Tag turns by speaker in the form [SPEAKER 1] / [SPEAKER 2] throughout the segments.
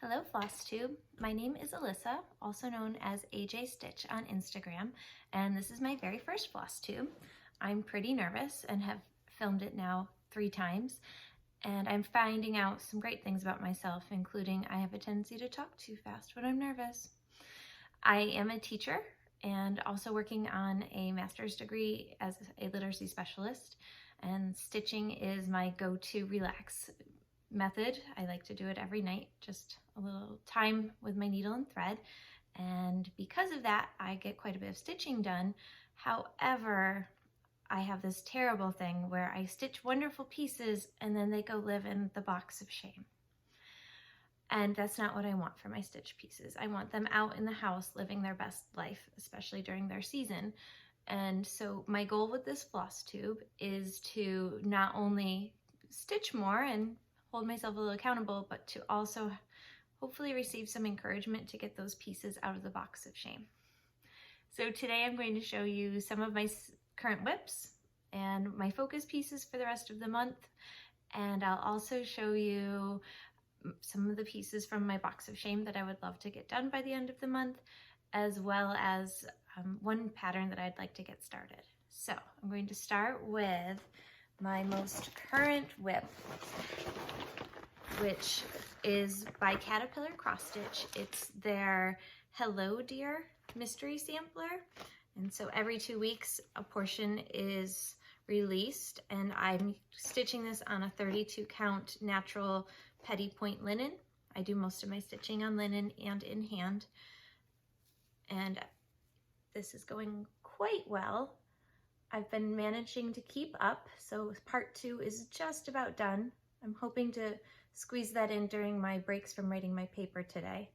[SPEAKER 1] Hello Flosstube, my name is Alyssa, also known as AJ Stitch on Instagram, and this is my very first Flosstube. I'm pretty nervous and have filmed it now 3 times, and I'm finding out some great things about myself, including I have a tendency to talk too fast when I'm nervous. I am a teacher and also working on a master's degree as a literacy specialist, and stitching is my go-to relax method. I like to do it every night, just a little time with my needle and thread, and because of that I get quite a bit of stitching done. However, I have this terrible thing where I stitch wonderful pieces and then they go live in the box of shame, and that's not what I want for my stitch pieces. I want them out in the house living their best life, especially during their season. And so my goal with this Flosstube is to not only stitch more and hold myself a little accountable, but to also hopefully receive some encouragement to get those pieces out of the box of shame. So today I'm going to show you some of my current whips and my focus pieces for the rest of the month. And I'll also show you some of the pieces from my box of shame that I would love to get done by the end of the month, as well as one pattern that I'd like to get started. So I'm going to start with my most current whip, which is by Caterpillar Cross Stitch. It's their Hello Dear mystery sampler. And so every 2 weeks a portion is released, and I'm stitching this on a 32 count natural petty point linen. I do most of my stitching on linen and in hand, and this is going quite well. I've been managing to keep up, so part 2 is just about done. I'm hoping to squeeze that in during my breaks from writing my paper today.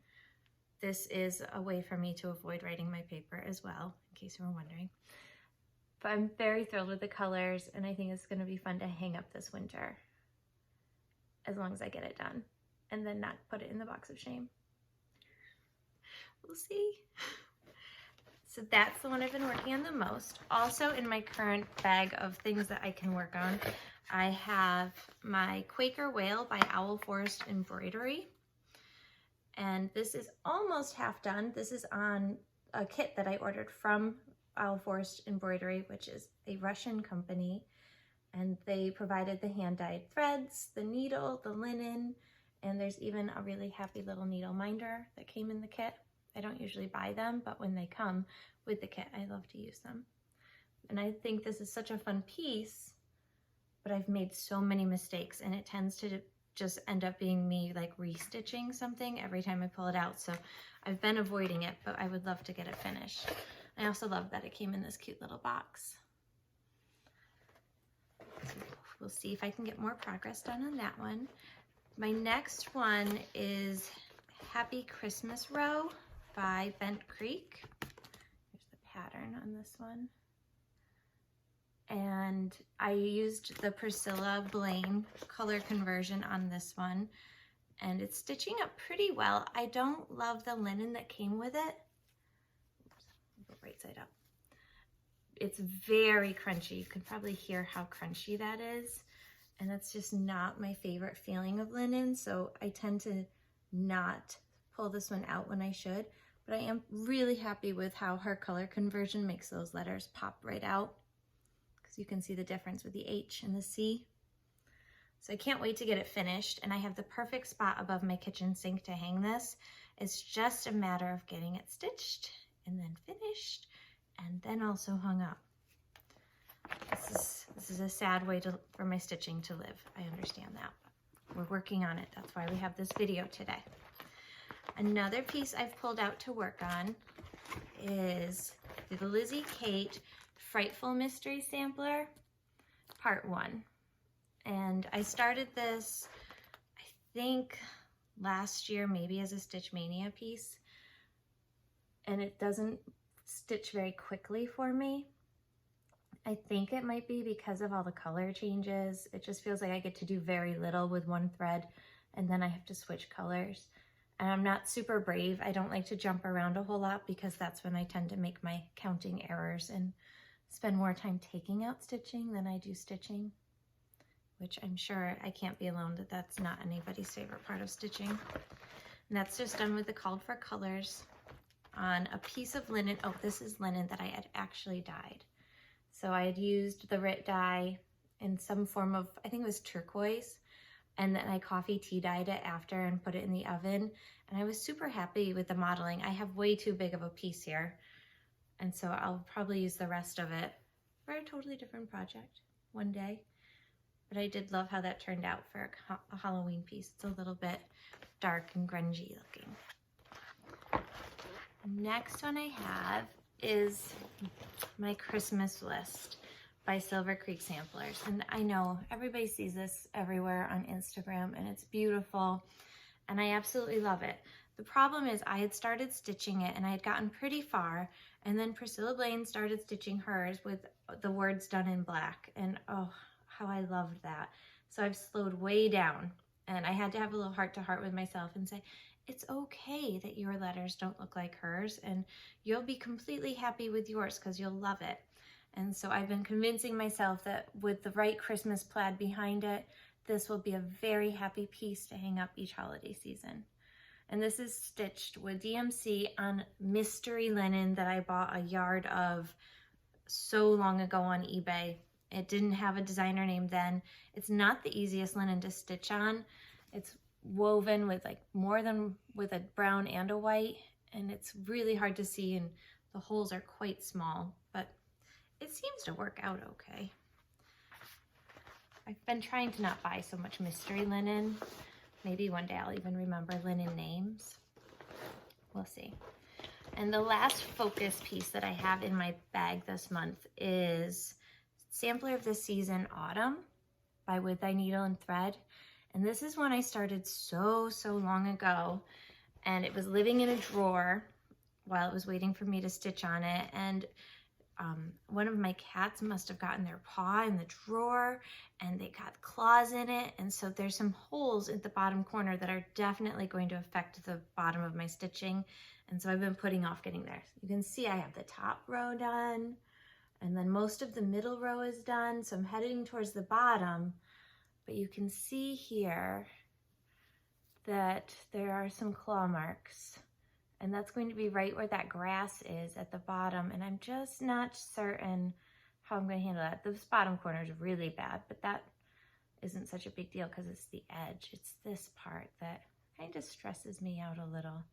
[SPEAKER 1] This is a way for me to avoid writing my paper as well, in case you were wondering. But I'm very thrilled with the colors, and I think it's going to be fun to hang up this winter, as long as I get it done, and then not put it in the box of shame. We'll see. So that's the one I've been working on the most. Also in my current bag of things that I can work on, I have my Quaker Whale by Owl Forest Embroidery. And this is almost half done. This is on a kit that I ordered from Owl Forest Embroidery, which is a Russian company. And they provided the hand-dyed threads, the needle, the linen, and there's even a really happy little needle minder that came in the kit. I don't usually buy them, but when they come with the kit, I love to use them. And I think this is such a fun piece, but I've made so many mistakes, and it tends to just end up being me like restitching something every time I pull it out. So I've been avoiding it, but I would love to get it finished. I also love that it came in this cute little box. So we'll see if I can get more progress done on that one. My next one is Happy Christmas Row by Bent Creek. Here's the pattern on this one. And I used the Priscilla Blaine color conversion on this one, and it's stitching up pretty well. I don't love the linen that came with it. Oops, go right side up. It's very crunchy. You can probably hear how crunchy that is, and that's just not my favorite feeling of linen, so I tend to not pull this one out when I should. But I am really happy with how her color conversion makes those letters pop right out, because you can see the difference with the H and the C. So I can't wait to get it finished, and I have the perfect spot above my kitchen sink to hang this. It's just a matter of getting it stitched and then finished and then also hung up. This is a sad way for my stitching to live. I understand that. We're working on it. That's why we have this video today. Another piece I've pulled out to work on is the Lizzie Kate Frightful Mystery Sampler, Part 1. And I started this, I think, last year, maybe as a Stitch Mania piece. And it doesn't stitch very quickly for me. I think it might be because of all the color changes. It just feels like I get to do very little with one thread, and then I have to switch colors. And I'm not super brave. I don't like to jump around a whole lot, because that's when I tend to make my counting errors and spend more time taking out stitching than I do stitching, which I'm sure I can't be alone that that's not anybody's favorite part of stitching. And that's just done with the called for colors on a piece of linen. Oh, this is linen that I had actually dyed. So I had used the RIT dye in some form of, I think it was turquoise, and then I coffee tea dyed it after and put it in the oven. And I was super happy with the modeling. I have way too big of a piece here, and so I'll probably use the rest of it for a totally different project one day. But I did love how that turned out for a Halloween piece. It's a little bit dark and grungy looking. Next one I have is my Christmas list by Silver Creek Samplers. And I know everybody sees this everywhere on Instagram, and it's beautiful, and I absolutely love it. The problem is I had started stitching it and I had gotten pretty far, and then Priscilla Blaine started stitching hers with the words done in black, and oh, how I loved that. So I've slowed way down, and I had to have a little heart-to-heart with myself and say, it's okay that your letters don't look like hers, and you'll be completely happy with yours because you'll love it. And so I've been convincing myself that with the right Christmas plaid behind it, this will be a very happy piece to hang up each holiday season. And this is stitched with DMC on mystery linen that I bought a yard of so long ago on eBay. It didn't have a designer name then. It's not the easiest linen to stitch on. It's woven with with a brown and a white, and it's really hard to see, and the holes are quite small, but it seems to work out okay. I've been trying to not buy so much mystery linen. Maybe one day I'll even remember linen names. We'll see. And the last focus piece that I have in my bag this month is Sampler of the Season Autumn by With Thy Needle and Thread. And this is one I started so long ago, and it was living in a drawer while it was waiting for me to stitch on it. And one of my cats must have gotten their paw in the drawer, and they got claws in it. And so there's some holes at the bottom corner that are definitely going to affect the bottom of my stitching. And so I've been putting off getting there. You can see I have the top row done, and then most of the middle row is done. So I'm heading towards the bottom, but you can see here that there are some claw marks, and that's going to be right where that grass is at the bottom. And I'm just not certain how I'm going to handle that. This bottom corner is really bad, but that isn't such a big deal because it's the edge. It's this part that kind of stresses me out a little.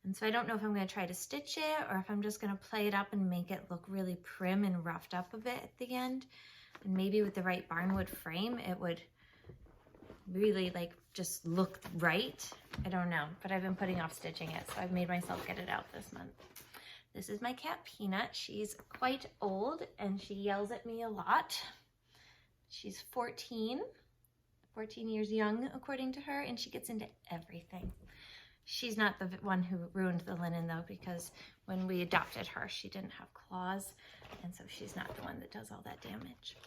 [SPEAKER 1] And so I don't know if I'm going to try to stitch it or if I'm just going to play it up and make it look really prim and roughed up a bit at the end. And maybe with the right barnwood frame, it would really just look right. I don't know, but I've been putting off stitching it, so I've made myself get it out this month. This is my cat Peanut. She's quite old and she yells at me a lot. She's 14 years young according to her, and she gets into everything. She's not the one who ruined the linen though, because when we adopted her, she didn't have claws, and so she's not the one that does all that damage.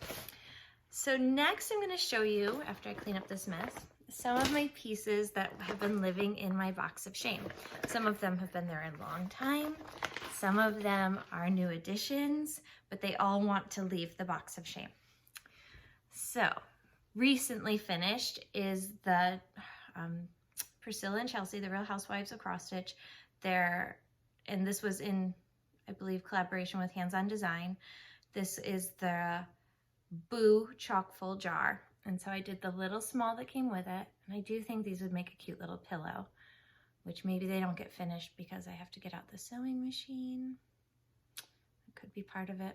[SPEAKER 1] So next I'm going to show you, after I clean up this mess, some of my pieces that have been living in my box of shame. Some of them have been there a long time. Some of them are new additions, but they all want to leave the box of shame. So recently finished is the Priscilla and Chelsea, the Real Housewives of Cross Stitch. And this was in, I believe, collaboration with Hands On Design. This is the Boo Chock Full Jar. And so I did the little small that came with it. And I do think these would make a cute little pillow, which maybe they don't get finished because I have to get out the sewing machine. It could be part of it.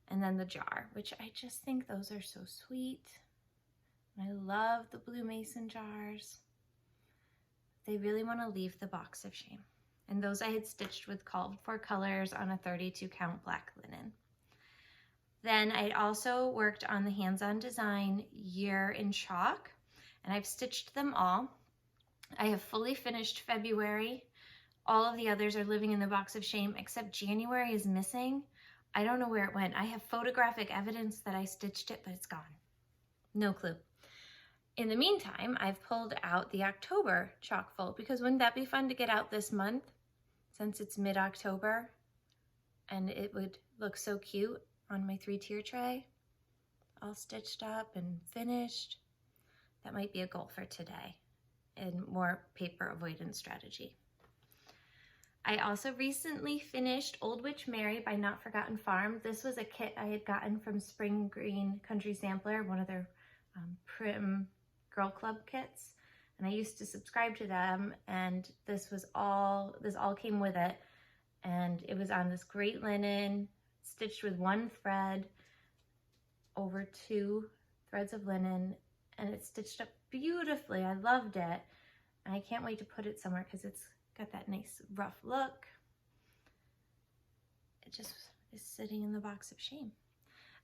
[SPEAKER 1] And then the jar, which I just think those are so sweet. I love the blue mason jars. They really want to leave the box of shame. And those I had stitched with called for colors on a 32 count black linen. Then I also worked on the Hands On Design year in chalk, and I've stitched them all. I have fully finished February. All of the others are living in the box of shame, except January is missing. I don't know where it went. I have photographic evidence that I stitched it, but it's gone. No clue. In the meantime, I've pulled out the October chalk full, because wouldn't that be fun to get out this month since it's mid-October, and it would look so cute on my 3-tier tray, all stitched up and finished. That might be a goal for today. and more paper avoidance strategy. I also recently finished Old Witch Mary by Not Forgotten Farm. This was a kit I had gotten from Spring Green Country Sampler, one of their Prim Girl Club kits. And I used to subscribe to them, and this all came with it. And it was on this great linen, stitched with one thread over 2 threads of linen, and it's stitched up beautifully. I loved it. And I can't wait to put it somewhere because it's got that nice rough look. It just is sitting in the box of shame.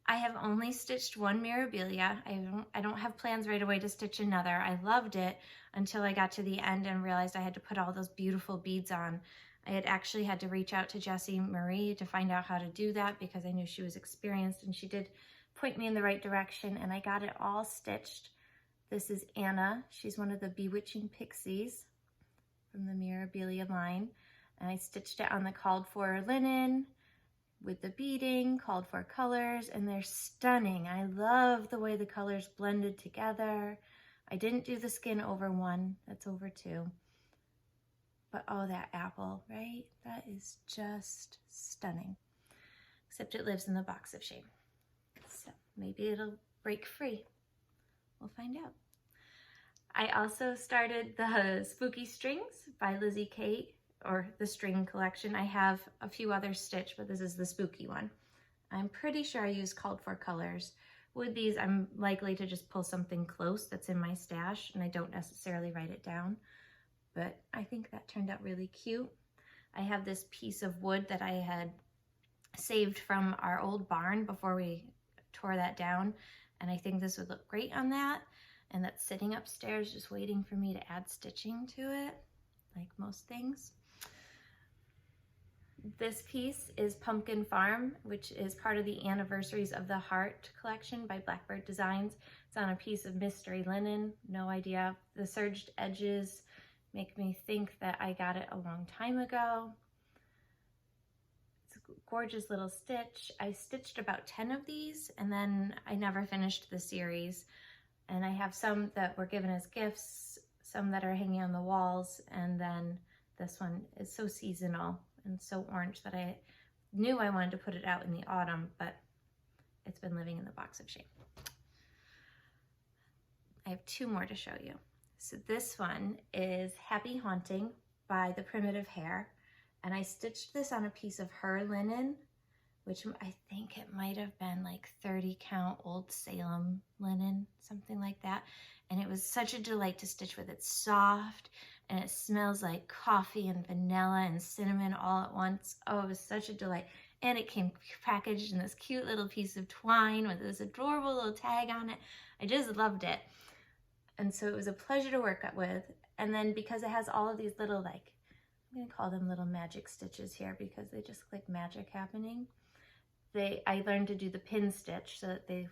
[SPEAKER 1] I have only stitched one Mirabilia. I don't have plans right away to stitch another. I loved it until I got to the end and realized I had to put all those beautiful beads on. I had actually had to reach out to Jessie Marie to find out how to do that because I knew she was experienced, and she did point me in the right direction, and I got it all stitched. This is Anna. She's one of the Bewitching Pixies from the Mirabilia line, and I stitched it on the called for linen with the beading, called for colors, and they're stunning. I love the way the colors blended together. I didn't do the skin over 1, that's over 2. But oh, that apple, right? That is just stunning. Except it lives in the box of shame. So maybe it'll break free. We'll find out. I also started the Spooky Strings by Lizzie Kate, or the string collection. I have a few others stitched, but this is the spooky one. I'm pretty sure I used called for colors. With these, I'm likely to just pull something close that's in my stash, and I don't necessarily write it down, but I think that turned out really cute. I have this piece of wood that I had saved from our old barn before we tore that down, and I think this would look great on that, and that's sitting upstairs just waiting for me to add stitching to it, like most things. This piece is Pumpkin Farm, which is part of the Anniversaries of the Heart collection by Blackbird Designs. It's on a piece of mystery linen, no idea. The serged edges make me think that I got it a long time ago. It's a gorgeous little stitch. I stitched about 10 of these, and then I never finished the series. And I have some that were given as gifts, some that are hanging on the walls, and then this one is so seasonal and so orange that I knew I wanted to put it out in the autumn, but it's been living in the box of shame. I have 2 more to show you. So this one is Happy Haunting by The Primitive Hare, and I stitched this on a piece of her linen, which I think it might have been like 30 count Old Salem linen, something like that. And it was such a delight to stitch with. It's soft and it smells like coffee and vanilla and cinnamon all at once. Oh, it was such a delight. And it came packaged in this cute little piece of twine with this adorable little tag on it. I just loved it. And so it was a pleasure to work with. And then because it has all of these little, like, I'm gonna call them little magic stitches here because they just look like magic happening. I learned to do the pin stitch so that they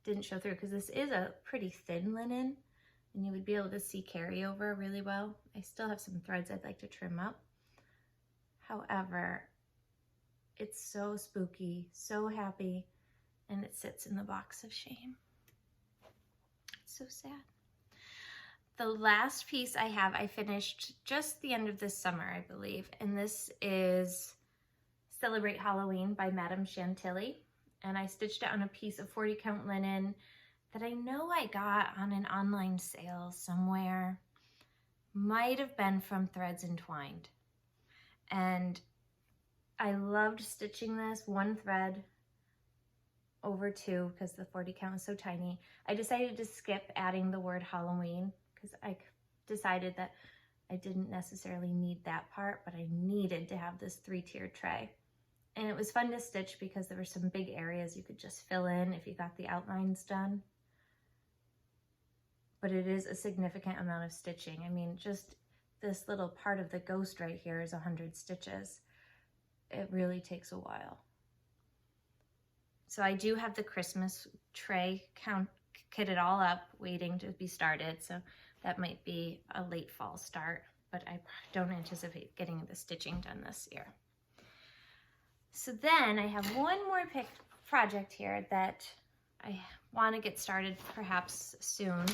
[SPEAKER 1] didn't show through, because this is a pretty thin linen and you would be able to see carryover really well. I still have some threads I'd like to trim up. However, it's so spooky, so happy, and it sits in the box of shame. It's so sad. The last piece I have, I finished just the end of this summer, I believe, and this is Celebrate Halloween by Madame Chantilly, and I stitched it on a piece of 40 count linen that I know I got on an online sale somewhere. Might have been from Threads Entwined. And I loved stitching this one thread over 2 because the 40 count was so tiny. I decided to skip adding the word Halloween because I decided that I didn't necessarily need that part, but I needed to have this 3-tiered tray. And it was fun to stitch because there were some big areas you could just fill in if you got the outlines done. But it is a significant amount of stitching. I mean, just this little part of the ghost right here is 100 stitches. It really takes a while. So I do have the Christmas tray kitted all up, waiting to be started. So that might be a late fall start, but I don't anticipate getting the stitching done this year. So then I have one more project here that I want to get started perhaps soon.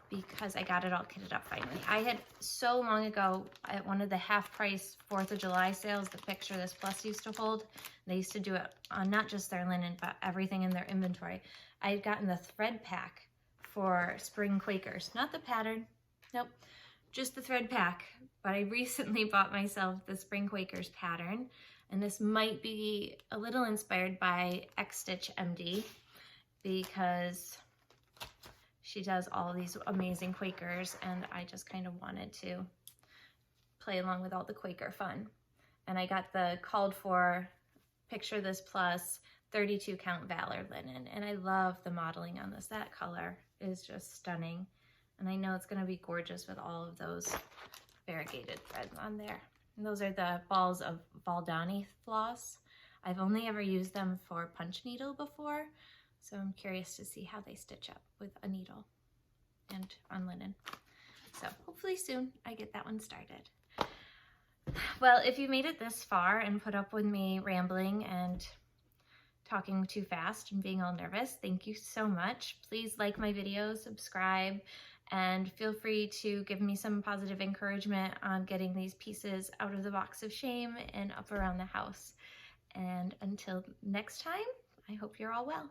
[SPEAKER 1] because I got it all kitted up finally. I had so long ago at one of the half-price 4th of July sales, the picture this Plus used to hold, they used to do it on not just their linen, but everything in their inventory. I had gotten the thread pack for spring Quakers, not the pattern, nope, just the thread pack. But I recently bought myself the spring Quakers pattern, and this might be a little inspired by X Stitch MD because she does all these amazing Quakers, and I just kind of wanted to play along with all the Quaker fun. And I got the called for Picture This Plus 32 count Valor linen, and I love the modeling on this. That color is just stunning, and I know it's going to be gorgeous with all of those variegated threads on there. And those are the balls of Valdani floss. I've only ever used them for punch needle before, so I'm curious to see how they stitch up with a needle and on linen. So hopefully soon I get that one started. Well, if you made it this far and put up with me rambling and talking too fast and being all nervous, thank you so much. Please like my videos, subscribe, and feel free to give me some positive encouragement on getting these pieces out of the box of shame and up around the house. And until next time, I hope you're all well.